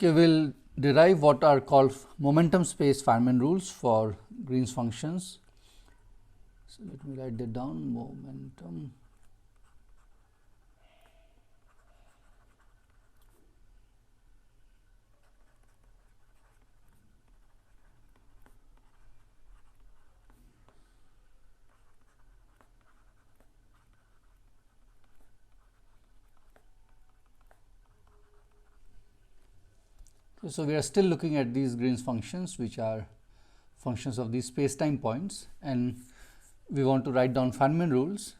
Okay, we'll derive what are called momentum space Feynman rules for Green's functions. So let me write that down. Momentum. So we are still looking at these Green's functions, which are functions of these space-time points, and we want to write down Feynman rules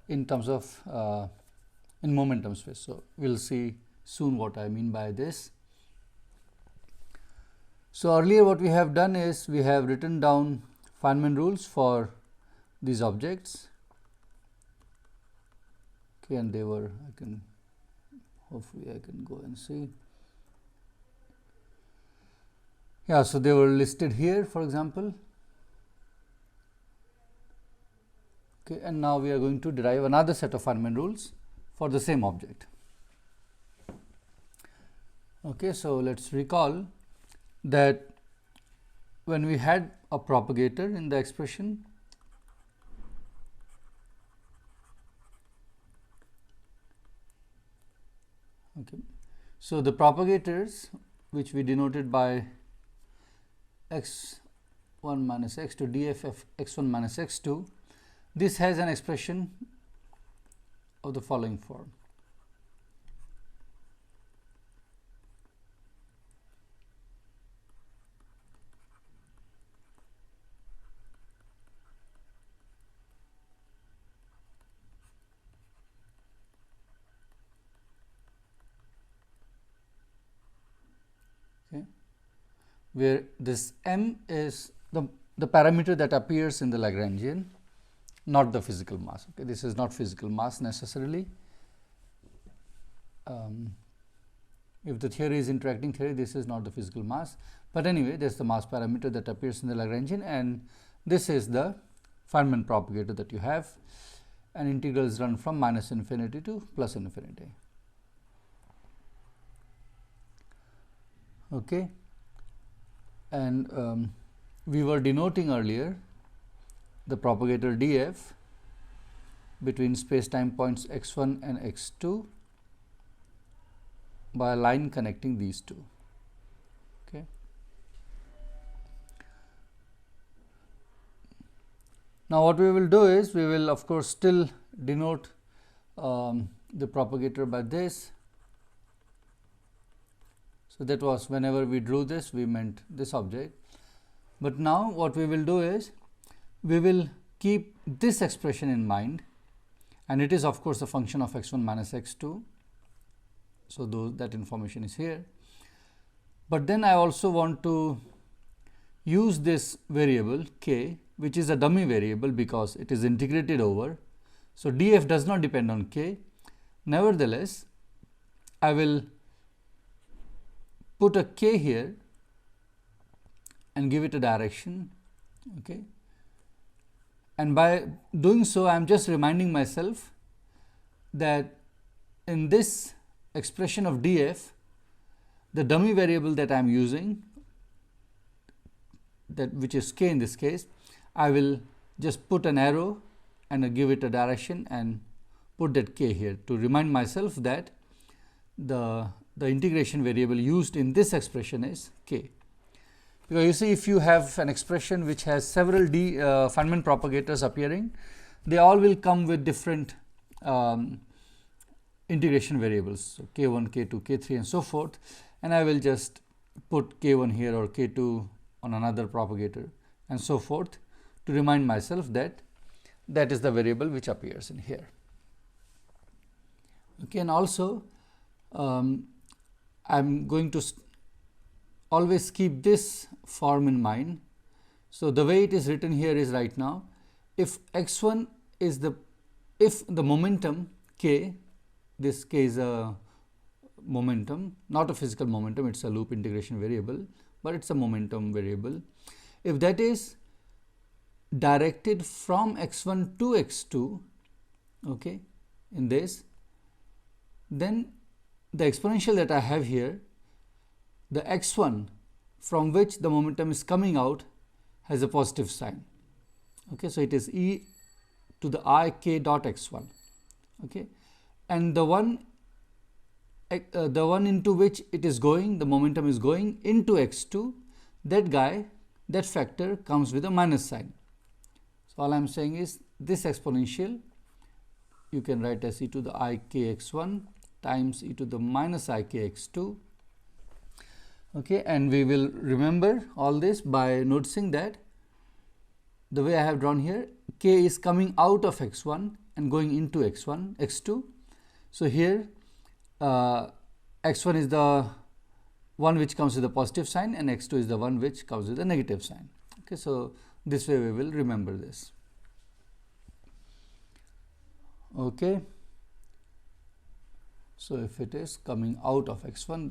in terms of in momentum space. So we'll see soon what I mean by this. So earlier what we have done is we have written down Feynman rules for these objects. Okay, and they were, hopefully I can go and see. Yeah, so they were listed here, for example. Okay, and now we are going to derive another set of Feynman rules for the same object. Okay, so let's recall that when we had a propagator in the expression, okay, so the propagators, which we denoted by x1 minus x2 df of x1 minus x2, this has an expression of the following form. Okay, where this m is the parameter that appears in the Lagrangian, not the physical mass. Okay, this is not physical mass necessarily. If the theory is interacting theory, this is not the physical mass, but anyway, there is the mass parameter that appears in the Lagrangian, and this is the Feynman propagator that you have, and integrals run from minus infinity to plus infinity. Okay, and we were denoting earlier the propagator df between space-time points x1 and x2 by a line connecting these two. Okay. Now, what we will do is we will of course still denote the propagator by this. So that was whenever we drew this, we meant this object. But now what we will do is we will keep this expression in mind, and it is of course a function of x1 minus x2. So that information is here. But then I also want to use this variable k, which is a dummy variable because it is integrated over. So df does not depend on k. Nevertheless, I will put a k here and give it a direction. Okay. And by doing so, I am just reminding myself that in this expression of df, the dummy variable that I am using, that which is k in this case, I will just put an arrow and give it a direction and put that k here to remind myself that the integration variable used in this expression is k. Because you see, if you have an expression which has several Feynman propagators appearing, they all will come with different integration variables. So k1, k2, k3 and so forth, and I will just put k1 here or k2 on another propagator and so forth to remind myself that that is the variable which appears in here. Okay, and also I am going to always keep this form in mind. So the way it is written here is right now, if x1 is if the momentum k, this k is a momentum, not a physical momentum, it is a loop integration variable, but it is a momentum variable. If that is directed from x1 to x2, okay, in this, then the exponential that I have here the x1 from which the momentum is coming out has a positive sign. Okay, so it is e to the I k dot x1. Okay, and the one into which it is going, the momentum is going into x2, that factor comes with a minus sign. So all I am saying is this exponential you can write as e to the I k x1 times e to the minus I k x2. Okay, and we will remember all this by noticing that the way I have drawn here, k is coming out of x1 and going into x2. So here x1 is the one which comes with a positive sign and x2 is the one which comes with a negative sign. Okay, so this way we will remember this. Okay, so if it is coming out of x1,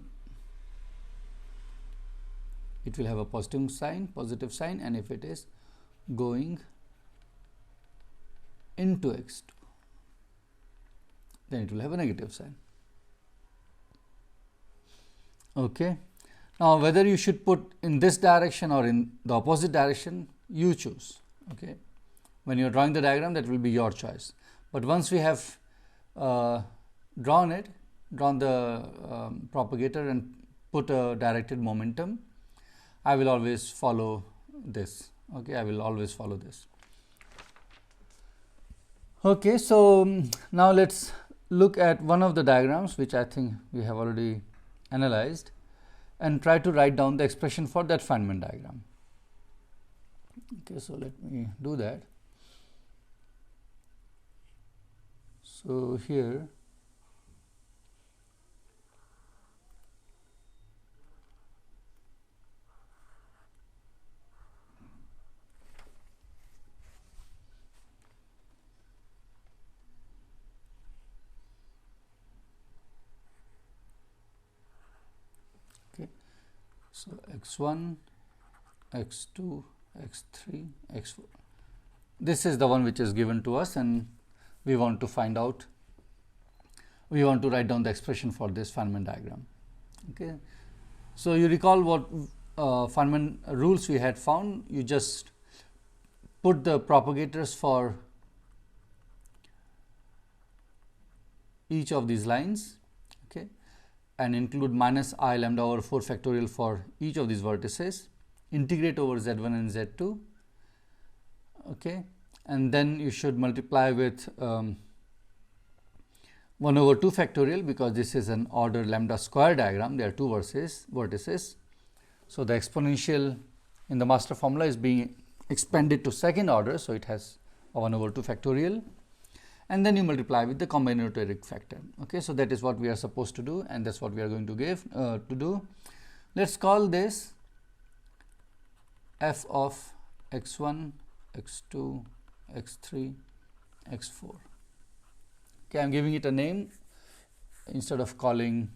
it will have a positive sign, and if it is going into x2, then it will have a negative sign. Okay, now whether you should put in this direction or in the opposite direction, you choose. Okay, when you are drawing the diagram, that will be your choice. But once we have drawn the propagator and put a directed momentum, I will always follow this. Okay, I will always follow this. Okay, so now let's look at one of the diagrams which I think we have already analyzed and try to write down the expression for that Feynman diagram. Okay, so let me do that. So here so x1, x2, x3, x4. This is the one which is given to us, and we want to find out, we want to write down the expression for this Feynman diagram. Okay, so you recall what Feynman rules we had found. You just put the propagators for each of these lines, okay, and include minus I lambda over 4 factorial for each of these vertices, integrate over z1 and z2, okay, and then you should multiply with 1 over 2 factorial, because this is an order lambda square diagram, there are two vertices. So the exponential in the master formula is being expanded to second order, so it has a 1 over 2 factorial, and then you multiply with the combinatoric factor. Okay, so that is what we are supposed to do, and that's what we are going to do. Let's call this f of x1, x2, x3, x4. Okay, I am giving it a name instead of calling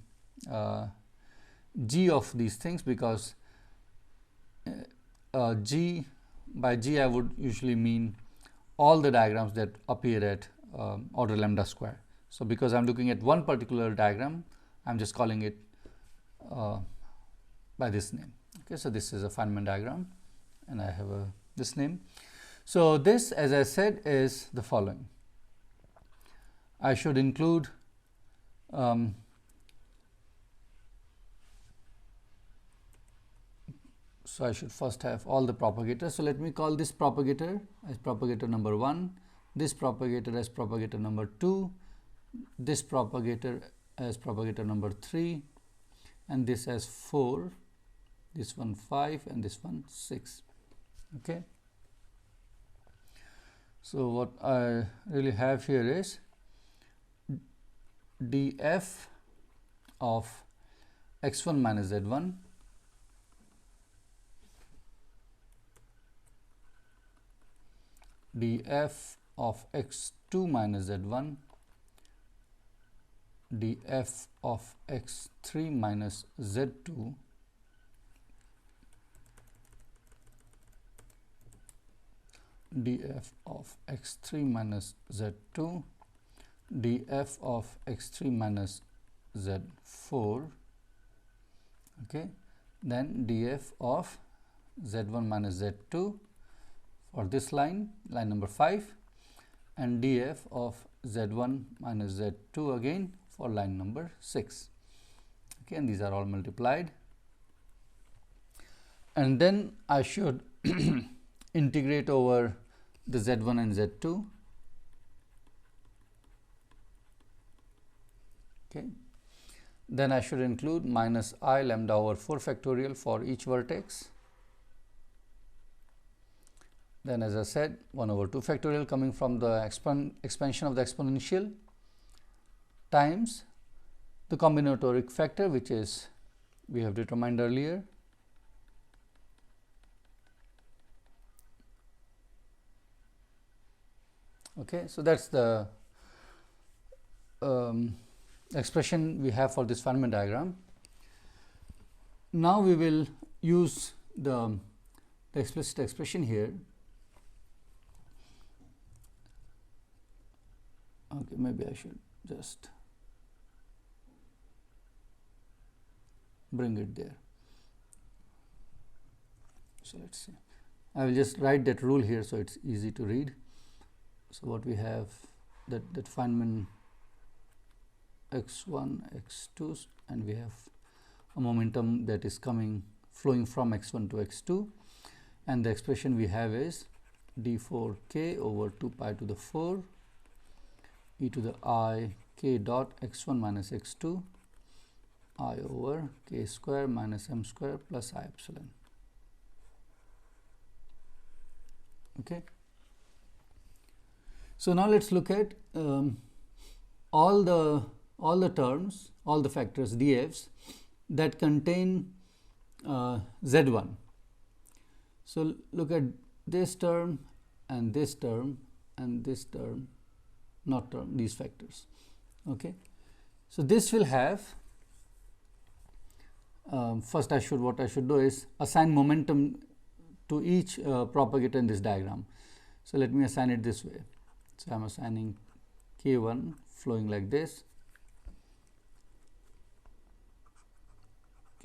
g of these things, because g, by g I would usually mean all the diagrams that appear at order lambda square. So because I am looking at one particular diagram, I am just calling it by this name. Okay, so this is a Feynman diagram, and I have this name. So this, as I said, is the following. I should include so I should first have all the propagators. So let me call this propagator as propagator number 1, this propagator as propagator number 2, this propagator as propagator number 3, and this as 4, this one 5, and this one 6. Okay. So what I really have here is df of x1 minus z1 df of x2 minus z1 df of x3 minus z2 df of x3 minus z2 df of x3 minus z4, okay, then df of z1 minus z2 for this line, line number 5, and df of z1 minus z2 again for line number 6. Okay, and these are all multiplied. And then I should integrate over the z1 and z2. Okay. Then I should include minus I lambda over 4 factorial for each vertex. Then, as I said, 1 over 2 factorial coming from the expansion of the exponential times the combinatoric factor, which is we have determined earlier. Okay, so that's the expression we have for this Feynman diagram. Now we will use the explicit expression here. Okay, maybe I should just bring it there. So let's see. I will just write that rule here so it's easy to read. So what we have, that Feynman x1, x2, and we have a momentum that is flowing from x1 to x2, and the expression we have is d4k over 2 pi to the 4 e to the I k dot x1 minus x2 I over k square minus m square plus I epsilon. Okay. So now let's look at all the terms, all the factors df's that contain z1. So look at this term and this term and this term, not term, these factors. Okay. So this will have first what I should do is assign momentum to each propagator in this diagram. So let me assign it this way. So I am assigning k1 flowing like this,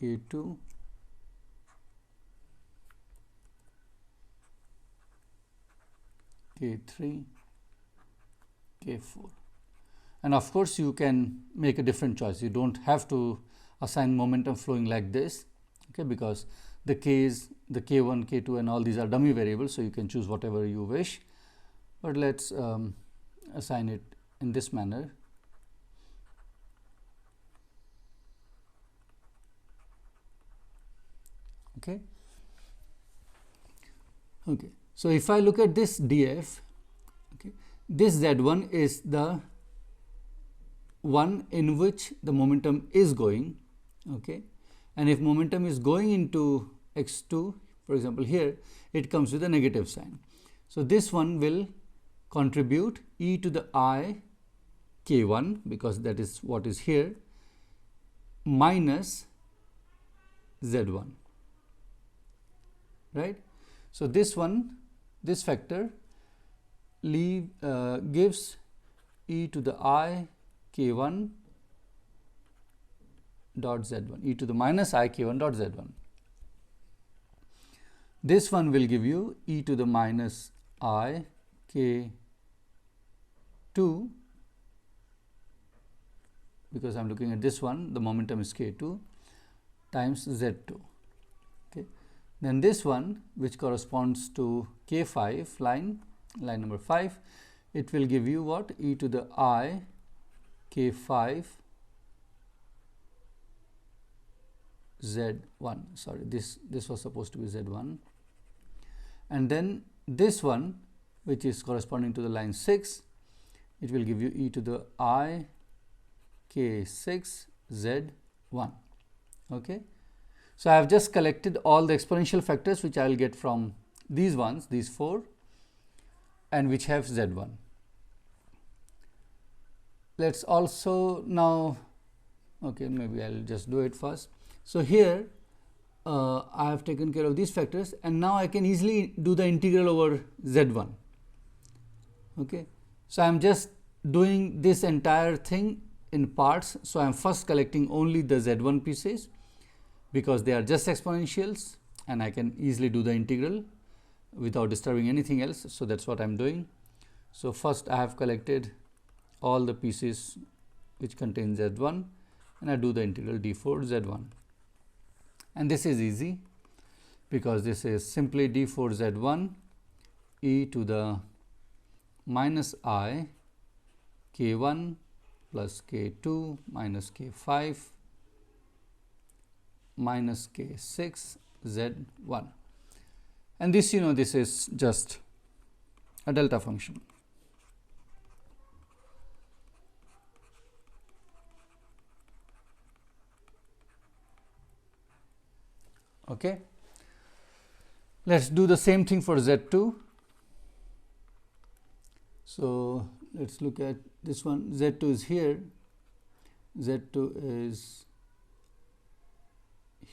k2, k3, k4, and of course you can make a different choice. You don't have to assign momentum flowing like this, okay, because the k's, the k1, k2 and all these are dummy variables, so you can choose whatever you wish. But let's assign it in this manner. Okay. Okay. So if I look at this df, okay, this z1 is the one in which the momentum is going, okay, and if momentum is going into x2, for example here, it comes with a negative sign. So this one will contribute e to the I k1, because that is what is here, minus z1, right. So this one, this factor gives e to the I k1 dot z1, e to the minus I k1 dot z1. This one will give you e to the minus I k2, because I am looking at this one, the momentum is k2 times z2. Okay. Then this one, which corresponds to k5 line number 5, it will give you what? E to the I k5 z1. Sorry, this was supposed to be z1. And then this one, which is corresponding to the line 6, it will give you e to the I k6 z1. Okay. So I have just collected all the exponential factors which I will get from these ones, these 4, and which have z1. Let's also now, okay, maybe I will just do it first. So here I have taken care of these factors, and now I can easily do the integral over z1. Okay. So I am just doing this entire thing in parts. So I am first collecting only the z1 pieces, because they are just exponentials and I can easily do the integral without disturbing anything else. So, that is what I am doing. So, first I have collected all the pieces which contain Z1 and I do the integral d4 Z1, and this is easy because this is simply d4 Z1 e to the minus I k1 plus k2 minus k5 minus k6 Z1, and this this is just a delta function. Okay. Let us do the same thing for Z2. So, let us look at this one. Z2 is here, Z2 is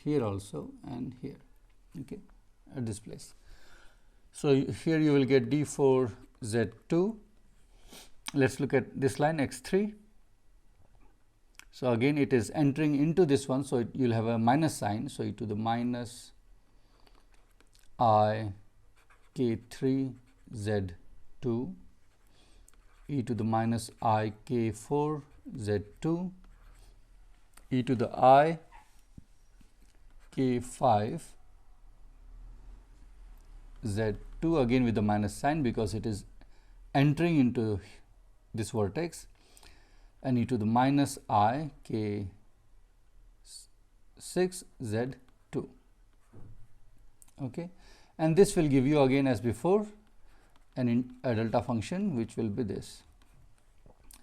here also and here, okay, at this place. So, here you will get d4 Z2. Let us look at this line x3. So, again it is entering into this one. So, you will have a minus sign. So, e to the minus I k3 Z2 e to the minus I k4 Z2 e to the I k5 Z2, again with the minus sign because it is entering into this vertex, and e to the minus I k6 Z2. Okay. And this will give you again as before a delta function which will be this.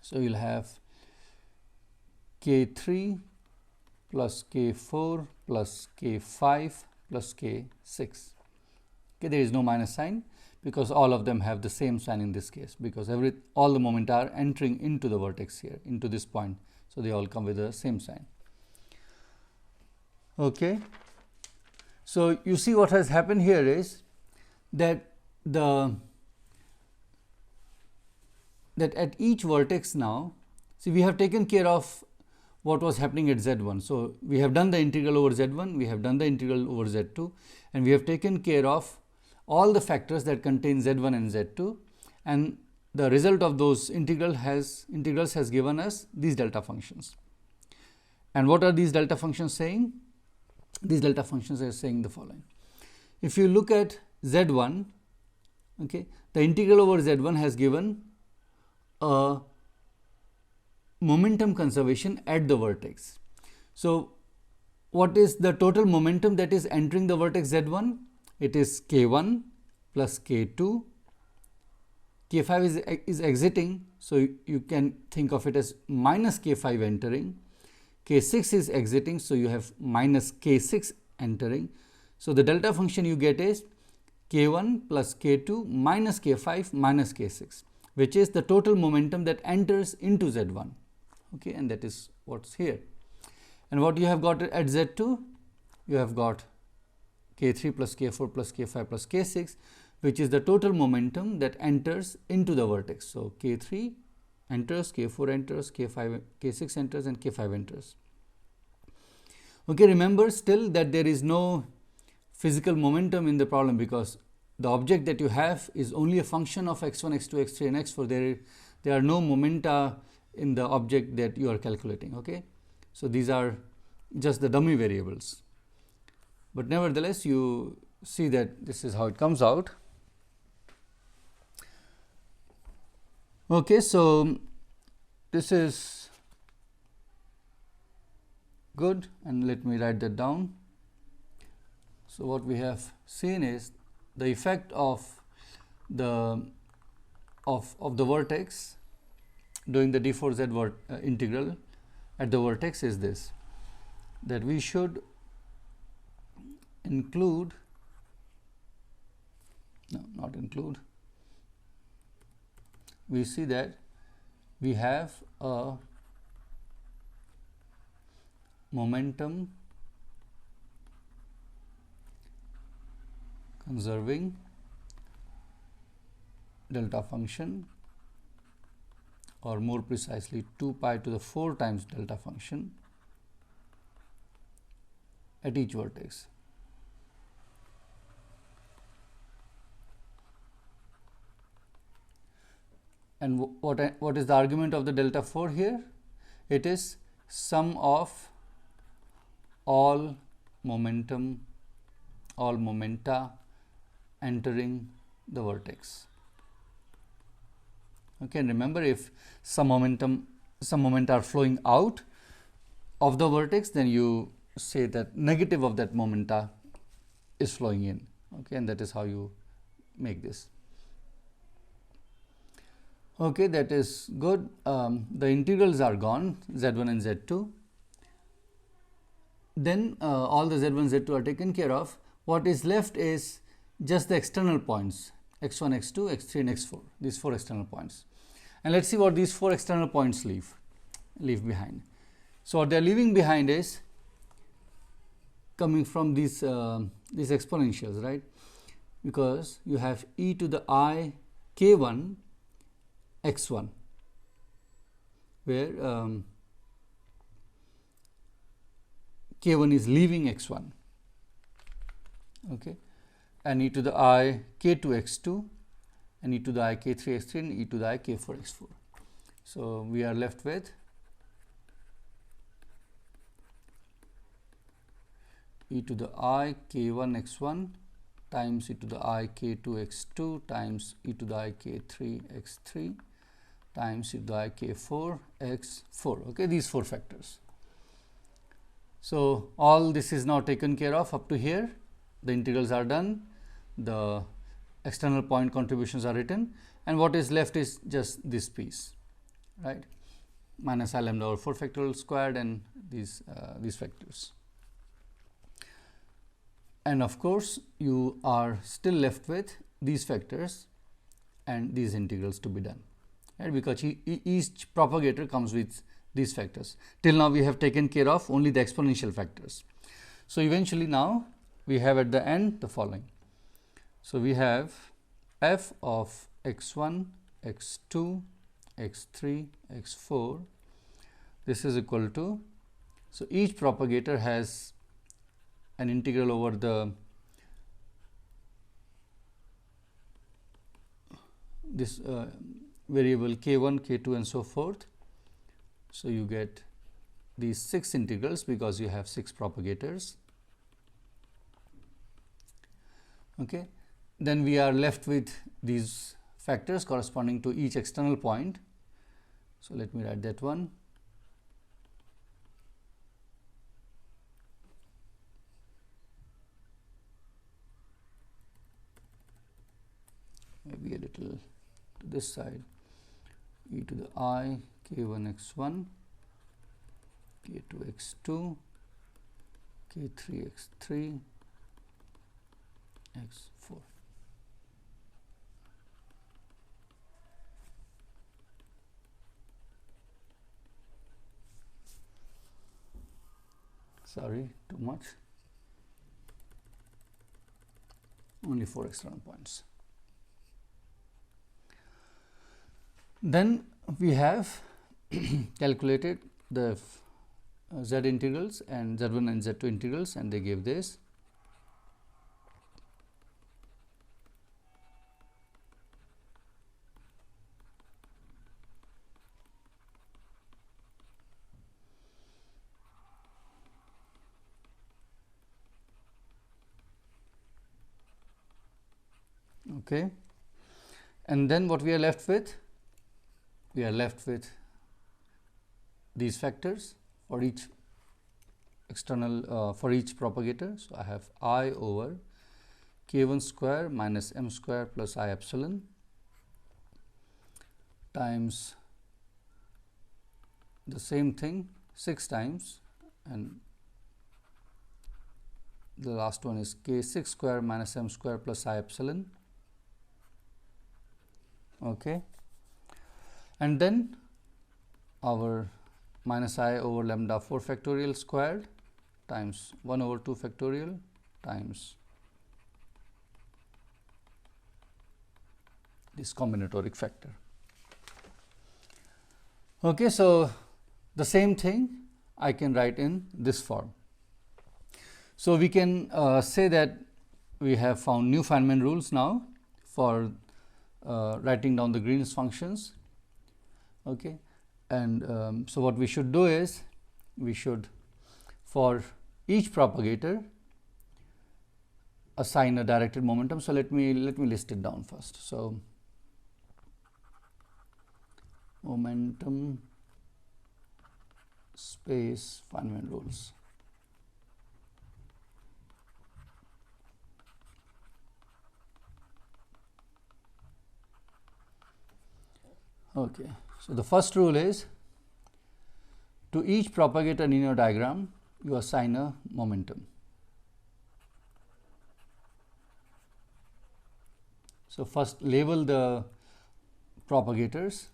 So, you will have k3 plus k4 plus k5 plus k6. Okay, there is no minus sign because all of them have the same sign in this case, because all the momenta are entering into the vertex here, into this point. So, they all come with the same sign. Okay. So, you see what has happened here is that at each vertex now, see, we have taken care of what was happening at Z1. So, we have done the integral over Z1, we have done the integral over Z2, and we have taken care of all the factors that contain Z1 and Z2, and the result of those integrals has given us these delta functions. And what are these delta functions saying? These delta functions are saying the following. If you look at Z1, okay, the integral over Z1 has given a momentum conservation at the vertex. So, what is the total momentum that is entering the vertex Z1? It is k1 plus k2, k5 is exiting. So, you can think of it as minus k5 entering, k6 is exiting. So, you have minus k6 entering. So, the delta function you get is k1 plus k2 minus k5 minus k6, which is the total momentum that enters into Z1, okay, and that is what is here. And what you have got at Z2? You have got k3 plus k4 plus k5 plus k6, which is the total momentum that enters into the vertex. So, k3 enters, k4 enters, k6 enters and k5 enters. Okay, remember still that there is no physical momentum in the problem, because the object that you have is only a function of x1, x2, x3 and x4. There are no momenta in the object that you are calculating. Okay. So, these are just the dummy variables, but nevertheless you see that this is how it comes out. Okay. So, this is good, and let me write that down. So, what we have seen is the effect of the vertex doing the d4z integral at the vertex is this, that we should include, no, not include, we see that we have a momentum conserving delta function, or more precisely 2 pi to the 4 times delta function at each vertex. And what is the argument of the delta 4 here? It is sum of all momenta entering the vertex. Okay, and remember, if some momenta are flowing out of the vertex, then you say that negative of that momenta is flowing in. Okay, and that is how you make this. Okay, that is good. The integrals are gone, z1 and z2. Then all the z1, z2 are taken care of. What is left is just the external points, x1, x2, x3 and x4, these 4 external points. And let's see what these 4 external points leave behind. So what they are leaving behind is coming from these exponentials, right? Because you have e to the I k1 x1, where k1 is leaving x1, okay, and e to the I k2 x2, and e to the I k3 x3, and e to the I k4 x4. So we are left with e to the I k1 x1 times e to the I k2 x2 times e to the I k3 x3 times e to the I k4 x4. Okay, these 4 factors. So all this is now taken care of up to here. The integrals are done, the external point contributions are written, and what is left is just this piece, right? Minus I lambda over 4 factorial squared and these factors. And of course, you are still left with these factors and these integrals to be done, right? Because each propagator comes with these factors. Till now we have taken care of only the exponential factors. So eventually now we have at the end the following. So we have f of x1, x2, x3, x4. This is equal to, so each propagator has an integral over the this variable k1, k2 and so forth. So you get these 6 integrals because you have 6 propagators. Okay. Then we are left with these factors corresponding to each external point. So let me write that one. Maybe a little to this side, e to the I k1 x1, k2 x2, k3 x3, x4. Sorry, too much. Only 4 external points. Then we have calculated the z integrals and z1 and z2 integrals, and they give this. Okay. And then what we are left with? We are left with these factors for each external for each propagator. So I have I over k1 square minus m square plus I epsilon times the same thing 6 times, and the last one is k6 square minus m square plus I epsilon. Okay. And then our minus I over lambda 4 factorial squared times 1 over 2 factorial times this combinatoric factor. Okay, so the same thing I can write in this form. So, we can say that we have found new Feynman rules now for writing down the Green's functions. Okay. And so, what we should do is we should, for each propagator, assign a directed momentum. So, let me list it down first. So, momentum space Feynman rules. Okay. So, the first rule is, to each propagator in your diagram you assign a momentum. So, first label the propagators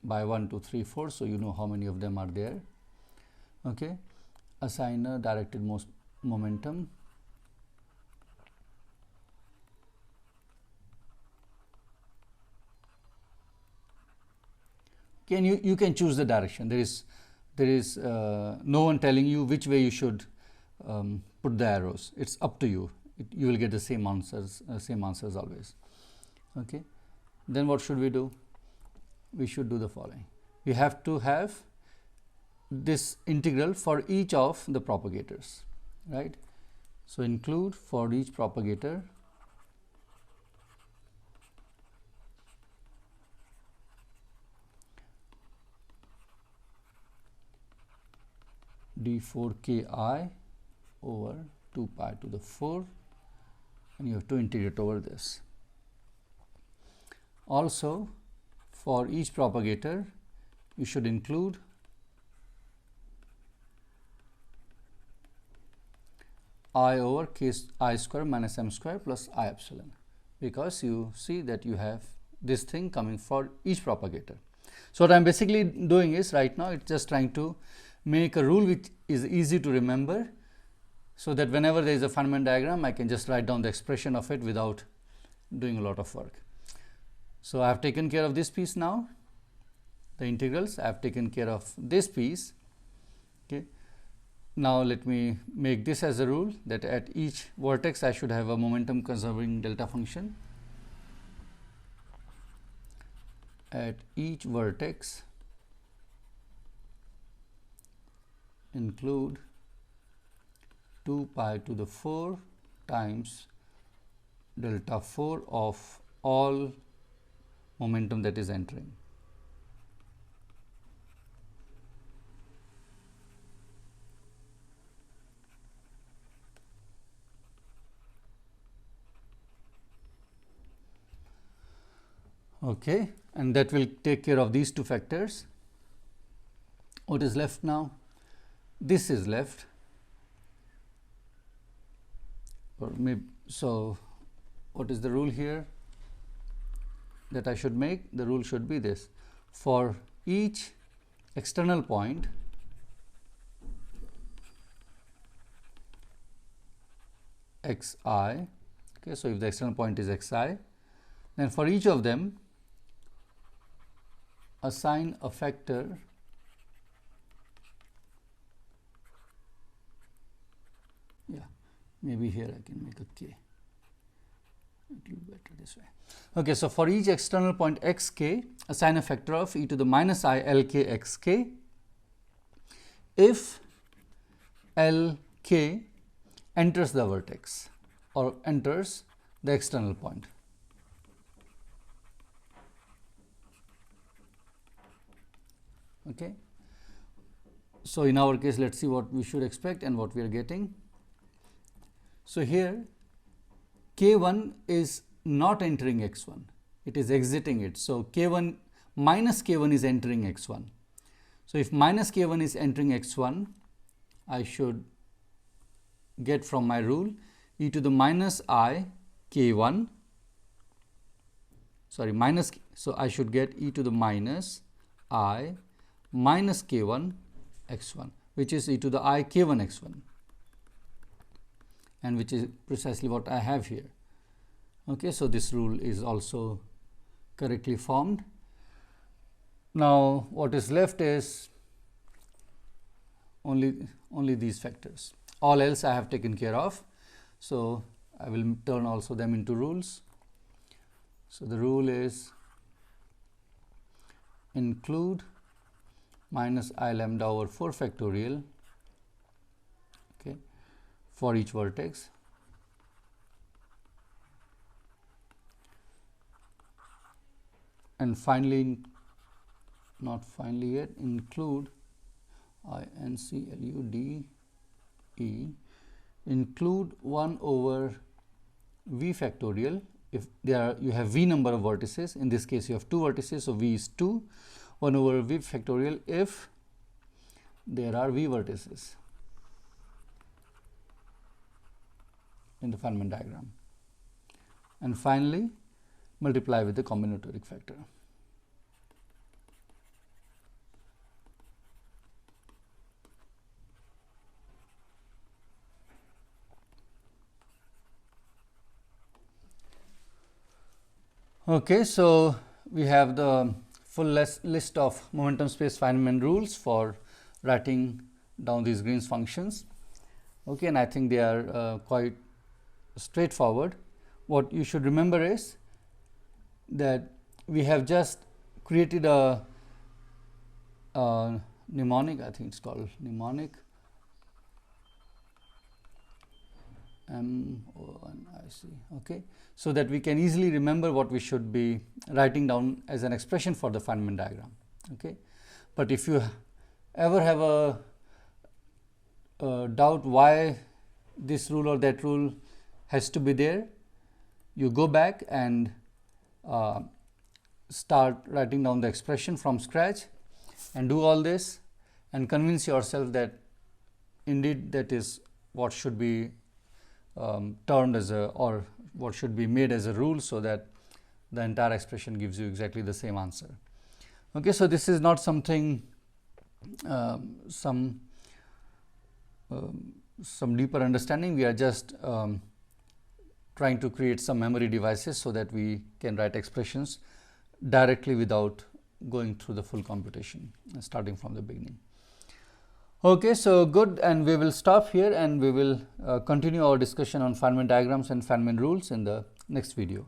by 1, 2, 3, 4. So, you know how many of them are there. Okay. Assign a directed momentum. You can choose the direction. There is no one telling you which way you should put the arrows. It's up to you. You will get the same answers always. Okay. Then what should we do? We should do the following. We have to have this integral for each of the propagators, right? So, include for each propagator d4 ki over 2 pi to the 4, and you have to integrate over this. Also, for each propagator you should include I over k I square minus m square plus I epsilon, because you see that you have this thing coming for each propagator. So, what I am basically doing is, right now, it is just trying to make a rule which is easy to remember, so that whenever there is a Feynman diagram, I can just write down the expression of it without doing a lot of work. So, I have taken care of this piece now, the integrals. I have taken care of this piece. Okay. Now, let me make this as a rule, that at each vertex I should have a momentum conserving delta function. At each vertex include 2 pi to the 4 times delta 4 of all momentum that is entering. Okay, and that will take care of these two factors. What is left now? This is left, or maybe, so what is the rule here that I should make? The rule should be this: for each external point xi, okay, so if the external point is xi, then for each of them assign a factor maybe here I can make a k, it will be better this way. Okay, so for each external point xk, assign a factor of e to the minus I lk xk if lk enters the vertex or enters the external point. Okay. So, in our case, let us see what we should expect and what we are getting. So, here k1 is not entering x1, it is exiting it. So, k1 minus k1 is entering x1. So, if minus k1 is entering x1, I should get from my rule e to the minus I k1, sorry minus, so I should get e to the minus I minus k1 x1, which is e to the I k1 x1, and which is precisely what I have here. Okay, so, this rule is also correctly formed. Now, what is left is only these factors. all else I have taken care of. So I will turn also them into rules. So the rule is include minus I lambda over 4 factorial, okay, for each vertex. And finally, not finally yet, include INCLUDE, include 1 over v factorial. If you have v number of vertices, in this case you have 2 vertices, so v is 2, 1 over v factorial if there are v vertices in the Feynman diagram. And finally, multiply with the combinatoric factor. Okay, so we have the full list of momentum space Feynman rules for writing down these Green's functions. Okay, and I think they are quite straightforward. What you should remember is that we have just created a mnemonic, I think it's called mnemonic, MONIC, okay, so that we can easily remember what we should be writing down as an expression for the Feynman diagram. Okay, but if you ever have a doubt why this rule or that rule has to be there, you go back and start writing down the expression from scratch and do all this and convince yourself that indeed that is what should be termed as a, or what should be made as a rule, so that the entire expression gives you exactly the same answer. Okay, so this is not something some deeper understanding. We are just trying to create some memory devices so that we can write expressions directly without going through the full computation, starting from the beginning. Okay, so good, and we will stop here and we will continue our discussion on Feynman diagrams and Feynman rules in the next video.